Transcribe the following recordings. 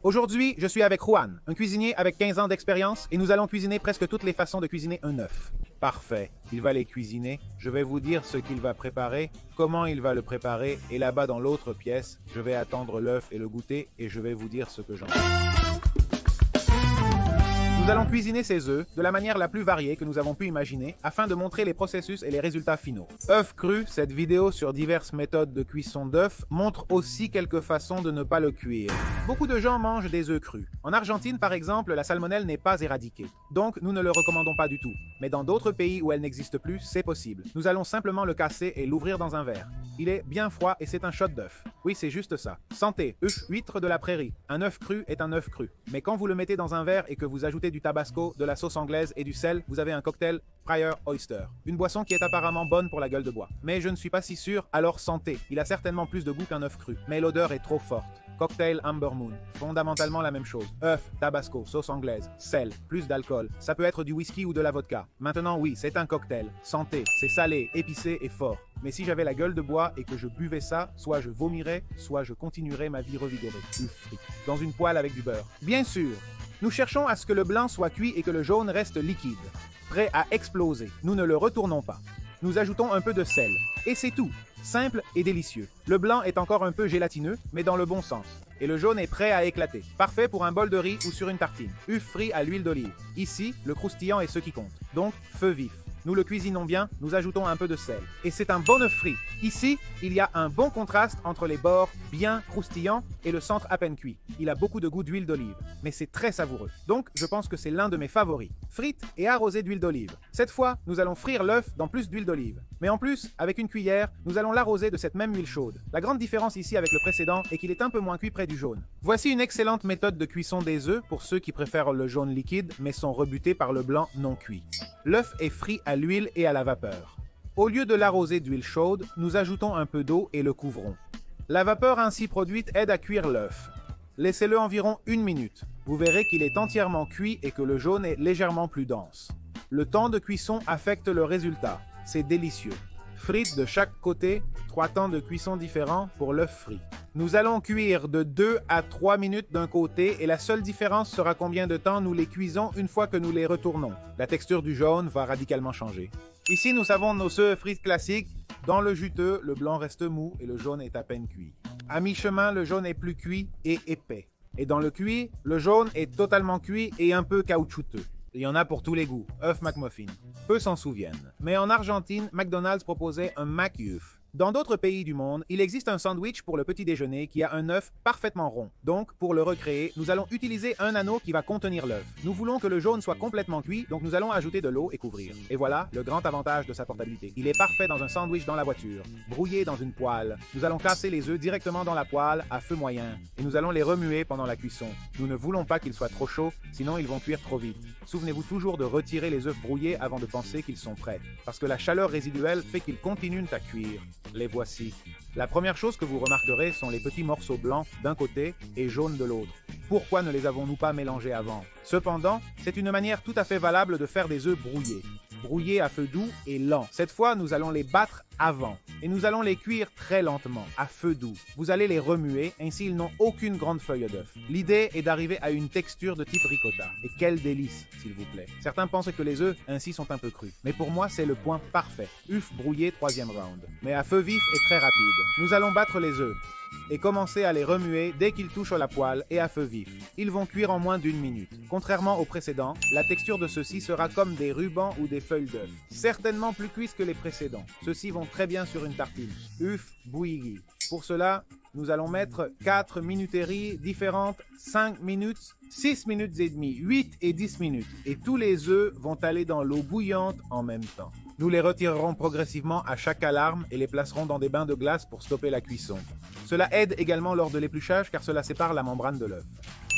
Aujourd'hui, je suis avec Juan, un cuisinier avec 15 ans d'expérience, et nous allons cuisiner presque toutes les façons de cuisiner un œuf. Parfait. Il va les cuisiner. Je vais vous dire ce qu'il va préparer, comment il va le préparer, et là-bas dans l'autre pièce, je vais attendre l'œuf et le goûter, et je vais vous dire ce que j'en pense. Nous allons cuisiner ces œufs de la manière la plus variée que nous avons pu imaginer afin de montrer les processus et les résultats finaux. œufs cru, cette vidéo sur diverses méthodes de cuisson d'œufs montre aussi quelques façons de ne pas le cuire. Beaucoup de gens mangent des œufs crus. En Argentine, par exemple, la salmonelle n'est pas éradiquée. Donc, nous ne le recommandons pas du tout. Mais dans d'autres pays où elle n'existe plus, c'est possible. Nous allons simplement le casser et l'ouvrir dans un verre. Il est bien froid et c'est un shot d'œuf. Oui, c'est juste ça. Santé, œuf huître de la prairie. Un œuf cru est un œuf cru. Mais quand vous le mettez dans un verre et que vous ajoutez du tabasco, de la sauce anglaise et du sel, vous avez un cocktail Friar Oyster. Une boisson qui est apparemment bonne pour la gueule de bois. Mais je ne suis pas si sûr, alors santé. Il a certainement plus de goût qu'un œuf cru. Mais l'odeur est trop forte. Cocktail Amber Moon. Fondamentalement la même chose. œuf, tabasco, sauce anglaise, sel, plus d'alcool. Ça peut être du whisky ou de la vodka. Maintenant oui, c'est un cocktail. Santé, c'est salé, épicé et fort. Mais si j'avais la gueule de bois et que je buvais ça, soit je vomirais, soit je continuerais ma vie revigorée. Frites. Dans une poêle avec du beurre. Bien sûr, nous cherchons à ce que le blanc soit cuit et que le jaune reste liquide. Prêt à exploser. Nous ne le retournons pas. Nous ajoutons un peu de sel. Et c'est tout. Simple et délicieux. Le blanc est encore un peu gélatineux, mais dans le bon sens. Et le jaune est prêt à éclater. Parfait pour un bol de riz ou sur une tartine. œuf frit à l'huile d'olive. Ici, le croustillant est ce qui compte. Donc, feu vif. Nous le cuisinons bien, nous ajoutons un peu de sel. Et c'est un bon œuf frit. Ici, il y a un bon contraste entre les bords bien croustillants et le centre à peine cuit. Il a beaucoup de goût d'huile d'olive, mais c'est très savoureux. Donc, je pense que c'est l'un de mes favoris. Frites et arrosé d'huile d'olive. Cette fois, nous allons frire l'œuf dans plus d'huile d'olive. Mais en plus, avec une cuillère, nous allons l'arroser de cette même huile chaude. La grande différence ici avec le précédent est qu'il est un peu moins cuit près du jaune. Voici une excellente méthode de cuisson des œufs pour ceux qui préfèrent le jaune liquide mais sont rebutés par le blanc non cuit. L'œuf est frit à l'huile et à la vapeur. Au lieu de l'arroser d'huile chaude, nous ajoutons un peu d'eau et le couvrons. La vapeur ainsi produite aide à cuire l'œuf. Laissez-le environ 1 minute. Vous verrez qu'il est entièrement cuit et que le jaune est légèrement plus dense. Le temps de cuisson affecte le résultat. C'est délicieux. Frites de chaque côté, 3 temps de cuisson différents pour l'œuf frit. Nous allons cuire de 2 à 3 minutes d'un côté et la seule différence sera combien de temps nous les cuisons une fois que nous les retournons. La texture du jaune va radicalement changer. Ici, nous avons nos œufs frites classiques. Dans le juteux, le blanc reste mou et le jaune est à peine cuit. À mi-chemin, le jaune est plus cuit et épais. Et dans le cuit, le jaune est totalement cuit et un peu caoutchouteux. Il y en a pour tous les goûts, œuf McMuffin. Peu s'en souviennent. Mais en Argentine, McDonald's proposait un McYouf. Dans d'autres pays du monde, il existe un sandwich pour le petit déjeuner qui a un œuf parfaitement rond. Donc, pour le recréer, nous allons utiliser un anneau qui va contenir l'œuf. Nous voulons que le jaune soit complètement cuit, donc nous allons ajouter de l'eau et couvrir. Et voilà le grand avantage de sa portabilité. Il est parfait dans un sandwich dans la voiture, brouillé dans une poêle. Nous allons casser les œufs directement dans la poêle à feu moyen et nous allons les remuer pendant la cuisson. Nous ne voulons pas qu'ils soient trop chauds, sinon ils vont cuire trop vite. Souvenez-vous toujours de retirer les œufs brouillés avant de penser qu'ils sont prêts, parce que la chaleur résiduelle fait qu'ils continuent à cuire. Les voici. La première chose que vous remarquerez sont les petits morceaux blancs d'un côté et jaunes de l'autre. Pourquoi ne les avons-nous pas mélangés avant? Cependant, c'est une manière tout à fait valable de faire des œufs brouillés. Brouillés à feu doux et lent. Cette fois, nous allons les battre avant. Et nous allons les cuire très lentement, à feu doux. Vous allez les remuer, ainsi ils n'ont aucune grande feuille d'œuf. L'idée est d'arriver à une texture de type ricotta. Et quel délice, s'il vous plaît. Certains pensent que les œufs ainsi sont un peu crus. Mais pour moi, c'est le point parfait. œufs brouillés, 3e round. Mais à feu vif et très rapide. Nous allons battre les œufs et commencer à les remuer dès qu'ils touchent la poêle et à feu vif. Ils vont cuire en moins d'1 minute. Contrairement au précédent, la texture de ceux-ci sera comme des rubans ou des feuilles d'œuf. Certainement plus cuisses que les précédents. Ceux-ci vont très bien sur une tartine. œuf bouilli. Pour cela, nous allons mettre 4 minuteries différentes, 5 minutes, 6 minutes et demie, 8 et 10 minutes. Et tous les œufs vont aller dans l'eau bouillante en même temps. Nous les retirerons progressivement à chaque alarme et les placerons dans des bains de glace pour stopper la cuisson. Cela aide également lors de l'épluchage car cela sépare la membrane de l'œuf.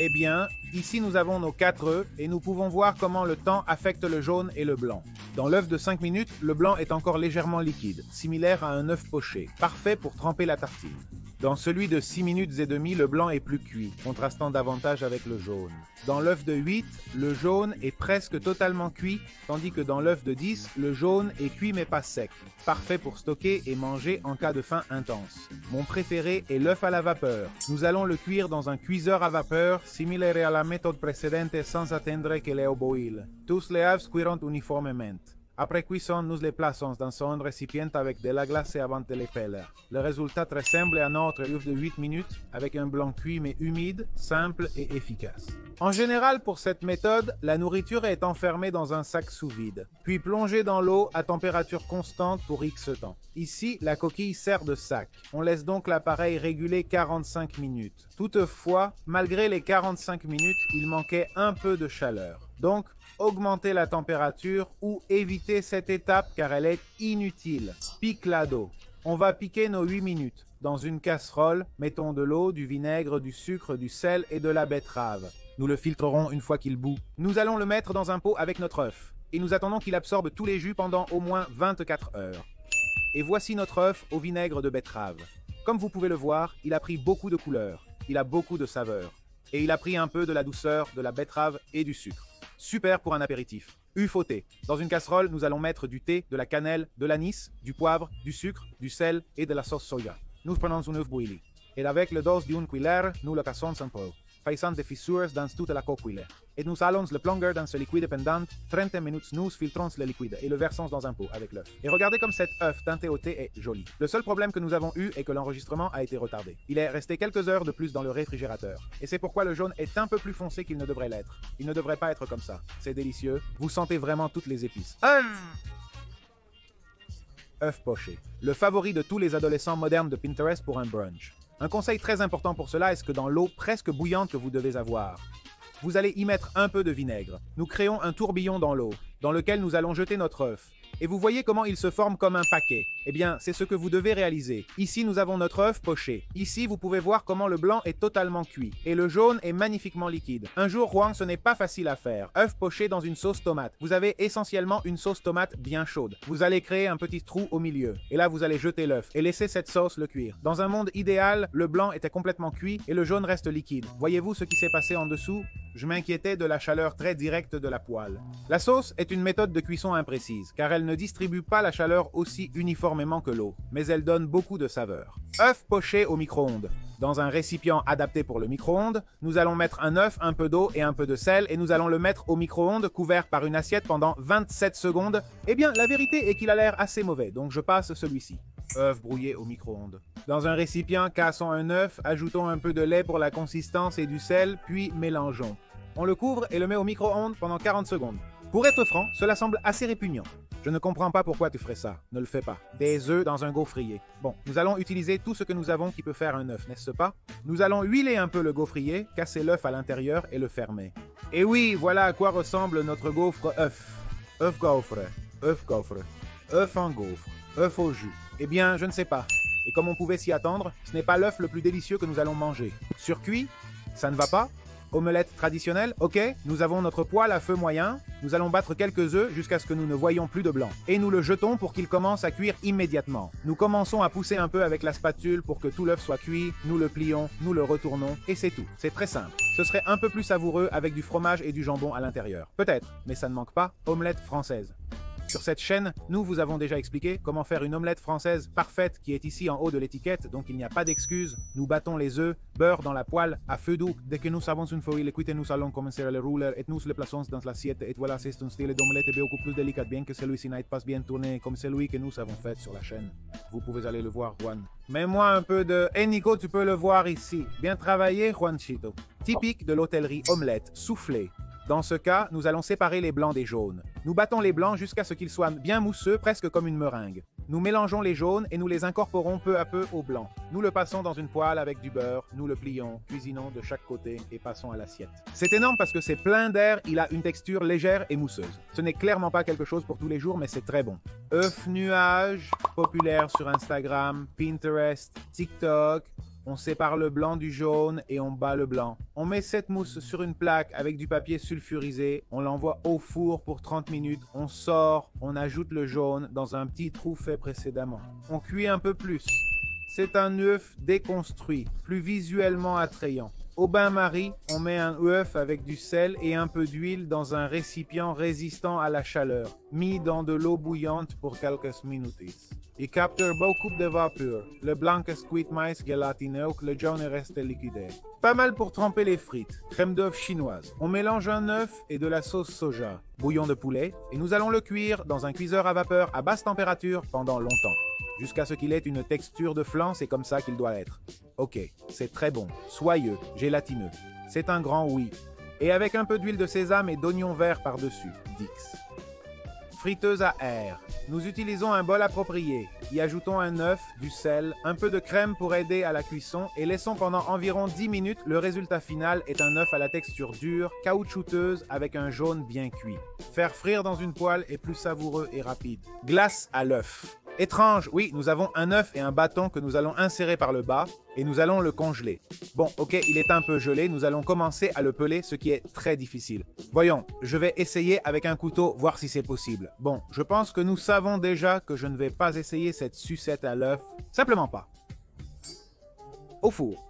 Eh bien, ici nous avons nos 4 œufs et nous pouvons voir comment le temps affecte le jaune et le blanc. Dans l'œuf de 5 minutes, le blanc est encore légèrement liquide, similaire à un œuf poché, parfait pour tremper la tartine. Dans celui de 6 minutes et demie, le blanc est plus cuit, contrastant davantage avec le jaune. Dans l'œuf de 8, le jaune est presque totalement cuit, tandis que dans l'œuf de 10, le jaune est cuit mais pas sec. Parfait pour stocker et manger en cas de faim intense. Mon préféré est l'œuf à la vapeur. Nous allons le cuire dans un cuiseur à vapeur, similaire à la méthode précédente sans attendre que l'eau boil. Tous les œufs cuiront uniformément. Après cuisson, nous les plaçons dans un récipient avec de la glace avant de les peler. Le résultat ressemble à notre œuf de 8 minutes avec un blanc cuit mais humide, simple et efficace. En général, pour cette méthode, la nourriture est enfermée dans un sac sous vide, puis plongée dans l'eau à température constante pour X temps. Ici, la coquille sert de sac. On laisse donc l'appareil réguler 45 minutes. Toutefois, malgré les 45 minutes, il manquait un peu de chaleur. Donc, augmenter la température ou éviter cette étape car elle est inutile. Pique-la d'eau. On va piquer nos 8 minutes. Dans une casserole, mettons de l'eau, du vinaigre, du sucre, du sel et de la betterave. Nous le filtrerons une fois qu'il bout. Nous allons le mettre dans un pot avec notre œuf. Et nous attendons qu'il absorbe tous les jus pendant au moins 24 heures. Et voici notre œuf au vinaigre de betterave. Comme vous pouvez le voir, il a pris beaucoup de couleurs. Il a beaucoup de saveurs. Et il a pris un peu de la douceur, de la betterave et du sucre. Super pour un apéritif. œuf au thé. Dans une casserole, nous allons mettre du thé, de la cannelle, de l'anis, du poivre, du sucre, du sel et de la sauce soja. Nous prenons un œuf bouilli. Et avec le dos d'une cuillère, nous le cassons un peu, faisant des fissures dans toute la coquille. Et nous allons le plonger dans ce liquide pendant 30 minutes. Nous filtrons le liquide et le versons dans un pot avec l'œuf. Et regardez comme cet œuf teinté au thé est joli. Le seul problème que nous avons eu est que l'enregistrement a été retardé. Il est resté quelques heures de plus dans le réfrigérateur. Et c'est pourquoi le jaune est un peu plus foncé qu'il ne devrait l'être. Il ne devrait pas être comme ça. C'est délicieux. Vous sentez vraiment toutes les épices. œuf poché. Le favori de tous les adolescents modernes de Pinterest pour un brunch. Un conseil très important pour cela est que dans l'eau presque bouillante que vous devez avoir, vous allez y mettre un peu de vinaigre. Nous créons un tourbillon dans l'eau, dans lequel nous allons jeter notre œuf. Et vous voyez comment il se forme comme un paquet. Eh bien, c'est ce que vous devez réaliser. Ici, nous avons notre œuf poché. Ici, vous pouvez voir comment le blanc est totalement cuit. Et le jaune est magnifiquement liquide. Un jour, Juan, ce n'est pas facile à faire. œuf poché dans une sauce tomate. Vous avez essentiellement une sauce tomate bien chaude. Vous allez créer un petit trou au milieu. Et là, vous allez jeter l'œuf et laisser cette sauce le cuire. Dans un monde idéal, le blanc était complètement cuit et le jaune reste liquide. Voyez-vous ce qui s'est passé en dessous? Je m'inquiétais de la chaleur très directe de la poêle. La sauce est une méthode de cuisson imprécise, car elle ne distribue pas la chaleur aussi uniformément que l'eau, mais elle donne beaucoup de saveur. œuf poché au micro-ondes. Dans un récipient adapté pour le micro-ondes, nous allons mettre un œuf, un peu d'eau et un peu de sel, et nous allons le mettre au micro-ondes couvert par une assiette pendant 27 secondes. Eh bien, la vérité est qu'il a l'air assez mauvais, donc je passe celui-ci. œuf brouillé au micro-ondes. Dans un récipient, cassons un œuf, ajoutons un peu de lait pour la consistance et du sel, puis mélangeons. On le couvre et le met au micro-ondes pendant 40 secondes. Pour être franc, cela semble assez répugnant. Je ne comprends pas pourquoi tu ferais ça. Ne le fais pas. Des œufs dans un gaufrier. Bon, nous allons utiliser tout ce que nous avons qui peut faire un œuf, n'est-ce pas? Nous allons huiler un peu le gaufrier, casser l'œuf à l'intérieur et le fermer. Et oui, voilà à quoi ressemble notre gaufre œuf. œuf gaufre, œuf gaufre, œuf en gaufre, œuf au jus. Eh bien, je ne sais pas. Et comme on pouvait s'y attendre, ce n'est pas l'œuf le plus délicieux que nous allons manger. Surcuit? Ça ne va pas? Omelette traditionnelle, ok, nous avons notre poêle à feu moyen, nous allons battre quelques œufs jusqu'à ce que nous ne voyions plus de blanc. Et nous le jetons pour qu'il commence à cuire immédiatement. Nous commençons à pousser un peu avec la spatule pour que tout l'œuf soit cuit, nous le plions, nous le retournons, et c'est tout. C'est très simple. Ce serait un peu plus savoureux avec du fromage et du jambon à l'intérieur. Peut-être, mais ça ne manque pas, omelette française. Sur cette chaîne, nous vous avons déjà expliqué comment faire une omelette française parfaite qui est ici en haut de l'étiquette, donc il n'y a pas d'excuse. Nous battons les œufs, beurre dans la poêle, à feu doux. Dès que nous avons une feuille cuite, nous allons commencer à le rouler et nous le plaçons dans l'assiette. Et voilà, c'est un style d'omelette beaucoup plus délicat, bien que celui-ci n'ait pas bien tourné comme celui que nous avons fait sur la chaîne. Vous pouvez aller le voir, Juan. Mets-moi un peu de... Eh Nico, tu peux le voir ici. Bien travaillé, Juanchito. Typique de l'hôtellerie omelette, soufflée. Dans ce cas, nous allons séparer les blancs des jaunes. Nous battons les blancs jusqu'à ce qu'ils soient bien mousseux, presque comme une meringue. Nous mélangeons les jaunes et nous les incorporons peu à peu au blanc. Nous le passons dans une poêle avec du beurre, nous le plions, cuisinons de chaque côté et passons à l'assiette. C'est énorme parce que c'est plein d'air, il a une texture légère et mousseuse. Ce n'est clairement pas quelque chose pour tous les jours, mais c'est très bon. œuf nuage, populaire sur Instagram, Pinterest, TikTok. On sépare le blanc du jaune et on bat le blanc. On met cette mousse sur une plaque avec du papier sulfurisé. On l'envoie au four pour 30 minutes. On sort, on ajoute le jaune dans un petit trou fait précédemment. On cuit un peu plus. c'est un œuf déconstruit, plus visuellement attrayant. Au bain-marie, on met un œuf avec du sel et un peu d'huile dans un récipient résistant à la chaleur, mis dans de l'eau bouillante pour quelques minutes. Il capture beaucoup de vapeur. Le blanc est cuit mais gelatiné, le jaune est resté liquide. Pas mal pour tremper les frites. Crème d'œuf chinoise. On mélange un œuf et de la sauce soja, bouillon de poulet, et nous allons le cuire dans un cuiseur à vapeur à basse température pendant longtemps. Jusqu'à ce qu'il ait une texture de flan, c'est comme ça qu'il doit être. Ok, c'est très bon, soyeux, gélatineux. C'est un grand oui. Et avec un peu d'huile de sésame et d'oignon vert par-dessus, Dix. Friteuse à air. Nous utilisons un bol approprié. Y ajoutons un œuf, du sel, un peu de crème pour aider à la cuisson et laissons pendant environ 10 minutes. Le résultat final est un œuf à la texture dure, caoutchouteuse avec un jaune bien cuit. Faire frire dans une poêle est plus savoureux et rapide. Glace à l'œuf. Étrange, oui, nous avons un œuf et un bâton que nous allons insérer par le bas et nous allons le congeler. Bon, ok, il est un peu gelé, nous allons commencer à le peler, ce qui est très difficile. Voyons, je vais essayer avec un couteau, voir si c'est possible. Bon, je pense que nous savons déjà que je ne vais pas essayer cette sucette à l'œuf, simplement pas. Au four.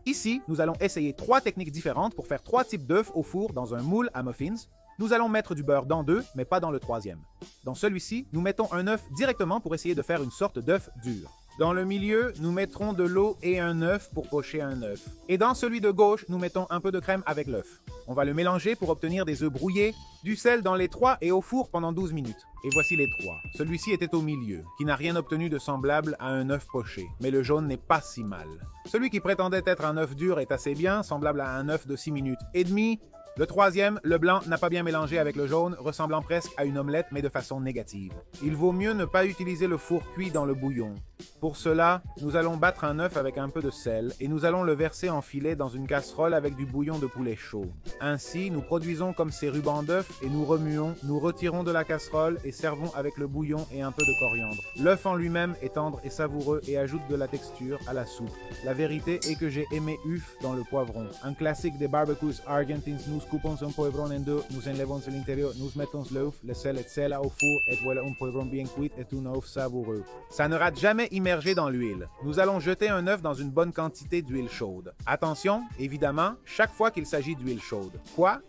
Ici, nous allons essayer 3 techniques différentes pour faire 3 types d'œufs au four dans un moule à muffins. Nous allons mettre du beurre dans 2, mais pas dans le 3e. Dans celui-ci, nous mettons un œuf directement pour essayer de faire une sorte d'œuf dur. Dans le milieu, nous mettrons de l'eau et un œuf pour pocher un œuf. Et dans celui de gauche, nous mettons un peu de crème avec l'œuf. On va le mélanger pour obtenir des œufs brouillés, du sel dans les 3 et au four pendant 12 minutes. Et voici les 3. Celui-ci était au milieu, qui n'a rien obtenu de semblable à un œuf poché, mais le jaune n'est pas si mal. Celui qui prétendait être un œuf dur est assez bien, semblable à un œuf de 6 minutes et demie. Le 3e, le blanc, n'a pas bien mélangé avec le jaune, ressemblant presque à une omelette, mais de façon négative. Il vaut mieux ne pas utiliser le four cuit dans le bouillon. Pour cela, nous allons battre un œuf avec un peu de sel et nous allons le verser en filet dans une casserole avec du bouillon de poulet chaud. Ainsi, nous produisons comme ces rubans d'œuf et nous remuons, nous retirons de la casserole et servons avec le bouillon et un peu de coriandre. L'œuf en lui-même est tendre et savoureux et ajoute de la texture à la soupe. La vérité est que j'ai aimé œuf dans le poivron. Un classique des barbecues argentins, nous coupons un poivron en deux, nous enlevons à l'intérieur, nous mettons l'œuf, le sel et sel au four et voilà un poivron bien cuit et un œuf savoureux. Ça ne rate jamais immergé dans l'huile. Nous allons jeter un œuf dans une bonne quantité d'huile chaude. Attention, évidemment, chaque fois qu'il s'agit d'huile chaude. Quoi?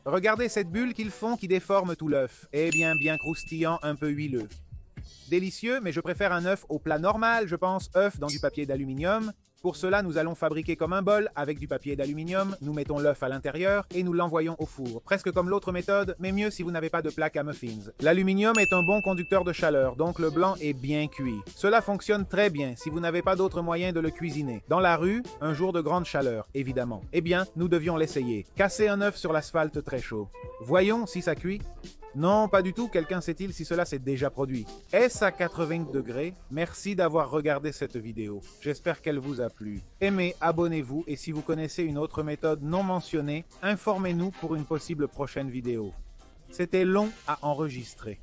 Regardez cette bulle qu'ils font qui déforme tout l'œuf. Eh bien, bien croustillant, un peu huileux. Délicieux, mais je préfère un œuf au plat normal, je pense, œuf dans du papier d'aluminium. Pour cela, nous allons fabriquer comme un bol avec du papier d'aluminium, nous mettons l'œuf à l'intérieur et nous l'envoyons au four. Presque comme l'autre méthode, mais mieux si vous n'avez pas de plaque à muffins. L'aluminium est un bon conducteur de chaleur, donc le blanc est bien cuit. Cela fonctionne très bien si vous n'avez pas d'autre moyen de le cuisiner. Dans la rue, un jour de grande chaleur, évidemment. Eh bien, nous devions l'essayer. Casser un œuf sur l'asphalte très chaud. Voyons si ça cuit. Non, pas du tout. Quelqu'un sait-il si cela s'est déjà produit? Est-ce à 80 degrés? Merci d'avoir regardé cette vidéo. J'espère qu'elle vous a plu. Aimez, abonnez-vous et si vous connaissez une autre méthode non mentionnée, informez-nous pour une possible prochaine vidéo. C'était long à enregistrer.